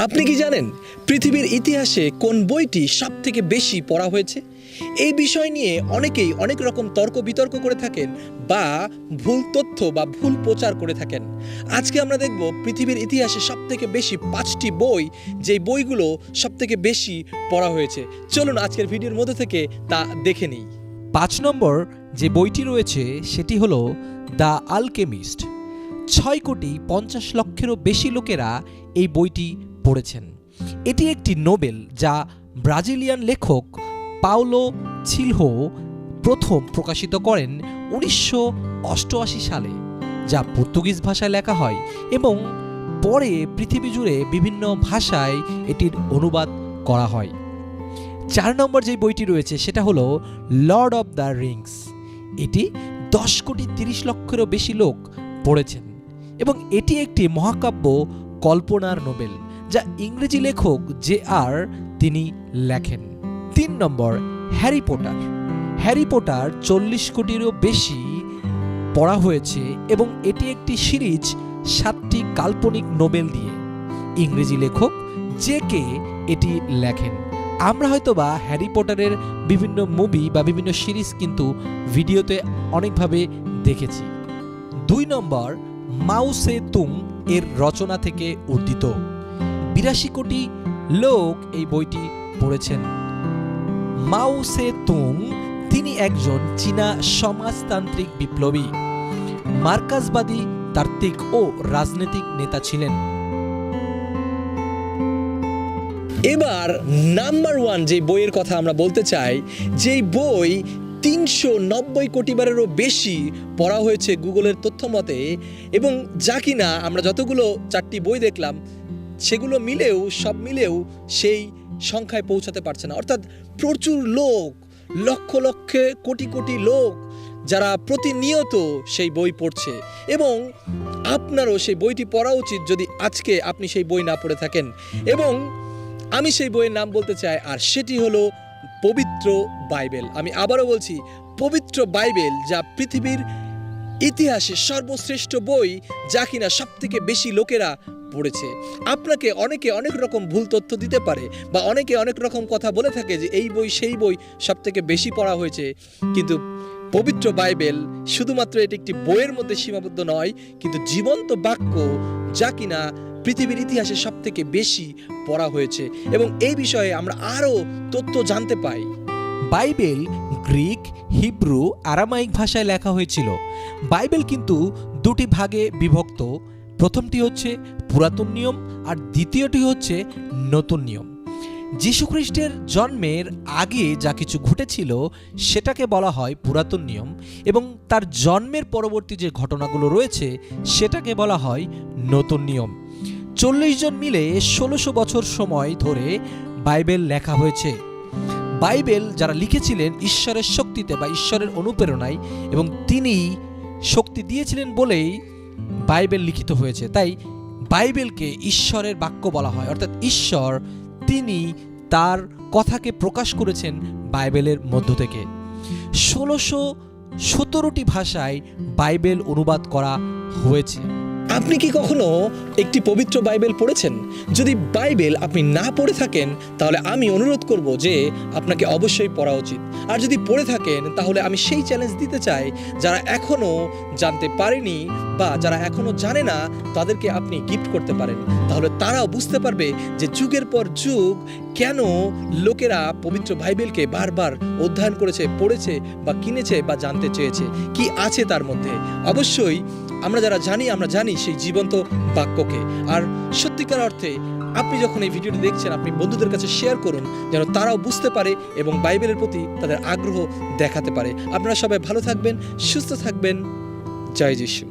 আপনি কি জানেন পৃথিবীর ইতিহাসে কোন বইটি সবথেকে বেশি পড়া হয়েছে? এই বিষয় নিয়ে অনেকেই অনেক রকম তর্ক বিতর্ক করে থাকেন বা ভুল তথ্য বা ভুল প্রচার করে থাকেন। আজকে আমরা দেখব পৃথিবীর ইতিহাসে সবথেকে বেশি 5টি বই, যেই বইগুলো সবথেকে বেশি পড়া হয়েছে। চলুন আজকের ভিডিওর মধ্যে থেকে তা দেখে নিই। 5 নম্বর যে বইটি রয়েছে সেটি হলো দ্য আলকেমিস্ট। 6,50,00,000-এরও বেশি লোকেরা এই বইটি পড়েছেন। এটি একটি নোবেল যা ব্রাজিলিয়ান লেখক পাওলো কোয়েলহো প্রথম প্রকাশিত করেন 1988 সালে, যা পর্তুগিজ ভাষায় লেখা হয় এবং পরে পৃথিবী জুড়ে বিভিন্ন ভাষায় এটির অনুবাদ করা হয়। 4 নম্বর যে বইটি রয়েছে সেটা হলো লর্ড অব দ্য রিংস। এটি 10,30,00,000-এরও বেশি লোক পড়েছেন এবং এটি একটি মহাকাব্য কল্পনার নোবেল যা ইংরেজি লেখক জে.আর. তিনি লেখেন। 3 নম্বর হ্যারি পটার। হ্যারি পটার 40 কোটিরও বেশি পড়া হয়েছে এবং এটি একটি সিরিজ 7টি কাল্পনিক নোবেল দিয়ে। ইংরেজি লেখক জে.কে. এটি লেখেন। আমরা হয়তোবা হ্যারি পটারের বিভিন্ন মুভি বা বিভিন্ন সিরিজ কিন্তু ভিডিওতে অনেকভাবে দেখেছি। 2 নম্বর মাও সে তুং এর রচনা থেকে উদ্ধৃত। 82 কোটি লোক এই বইটি পড়েছেন। মাও সে তুং তিনি একজন চীনা সমাজতান্ত্রিক বিপ্লবী, মার্কাসবাদী, তাত্ত্বিক ও রাজনৈতিক নেতা ছিলেন। এবার নাম্বার 1 যে বইয়ের কথা আমরা বলতে চাই, যেই বই 390 কোটি বারেরও বেশি পড়া হয়েছে গুগলের তথ্য মতে, এবং যা কিনা আমরা যতগুলো 4টি বই দেখলাম সেগুলো সব মিলেও সেই সংখ্যায় পৌঁছাতে পারছে না। অর্থাৎ প্রচুর লোক, লক্ষ লক্ষে কোটি কোটি লোক যারা প্রতিনিয়ত সেই বই পড়ছে, এবং আপনারও সেই বইটি পড়া উচিত যদি আজকে আপনি সেই বই না পড়ে থাকেন। এবং আমি সেই বইয়ের নাম বলতে চাই, আর সেটি হলো পবিত্র বাইবেল। আমি আবারও বলছি, পবিত্র বাইবেল, যা পৃথিবীর ইতিহাসে সর্বশ্রেষ্ঠ বই, যা কিনা সবথেকে বেশি লোকেরা পড়েছে। আপনাকে অনেকে অনেক রকম ভুল তথ্য দিতে পারে বা অনেকে অনেক রকম কথা বলে থাকে যে এই বই সেই বই সবথেকে বেশি পড়া হয়েছে, কিন্তু পবিত্র বাইবেল শুধুমাত্র এটি একটি বইয়ের মধ্যে সীমাবদ্ধ নয়, কিন্তু জীবন্ত বাক্য, যা কিনা পৃথিবীর ইতিহাসে সবথেকে বেশি পড়া হয়েছে। এবং এই বিষয়ে আমরা আরও তথ্য জানতে পাই। বাইবেল গ্রিক, হিব্রু, আরামাইক ভাষায় লেখা হয়েছিল। বাইবেল কিন্তু 2টি ভাগে বিভক্ত। প্রথমটি হচ্ছে পুরাতন নিয়ম আর দ্বিতীয়টি হচ্ছে নতুন নিয়ম। যীশুখ্রিস্টের জন্মের আগে যা কিছু ঘটেছিল সেটাকে বলা হয় পুরাতন নিয়ম, এবং তার জন্মের পরবর্তী যে ঘটনাগুলো রয়েছে সেটাকে বলা হয় নতুন নিয়ম। 40 জন মিলে 1600 বছর সময় ধরে বাইবেল লেখা হয়েছে। বাইবেল যারা লিখেছিলেন ঈশ্বরের শক্তিতে বা ঈশ্বরের অনুপ্রেরণায়, এবং তিনি শক্তি দিয়েছিলেন বলেই বাইবেল লিখিত হয়েছে। তাই বাইবেলকে ঈশ্বরের বাক্য বলা হয়, অর্থাৎ ঈশ্বর তিনি তার কথাকে প্রকাশ করেছেন বাইবেলের মধ্য থেকে। 1617টি ভাষায় বাইবেল অনুবাদ করা হয়েছে। আপনি কি কখনো একটি পবিত্র বাইবেল পড়েছেন? যদি বাইবেল আপনি না পড়ে থাকেন তাহলে আমি অনুরোধ করব যে আপনাকে অবশ্যই পড়া উচিত। আর যদি পড়ে থাকেন তাহলে আমি সেই চ্যালেঞ্জ দিতে চাই, যারা এখনো জানতে পারেনি বা যারা এখনো জানে না তাদেরকে আপনি গিফট করতে পারেন। তাহলে তারাও বুঝতে পারবে যে যুগের পর যুগ কেন লোকেরা পবিত্র বাইবেলকে বারবার অধ্যয়ন করেছে, পড়েছে বা কিনেছে বা জানতে চেয়েছে কি আছে তার মধ্যে। অবশ্যই আমরা যারা জানি, আমরা জানি সেই জীবন্ত বাক্যকে। আর সত্যিকার অর্থে আপনি যখন এই ভিডিওটি দেখছেন, আপনি বন্ধুদের কাছে শেয়ার করুন যেন তারাও বুঝতে পারে এবং বাইবেলের প্রতি তাদের আগ্রহ দেখাতে পারে। আপনারা সবাই ভালো থাকবেন, সুস্থ থাকবেন। জয় যিশু।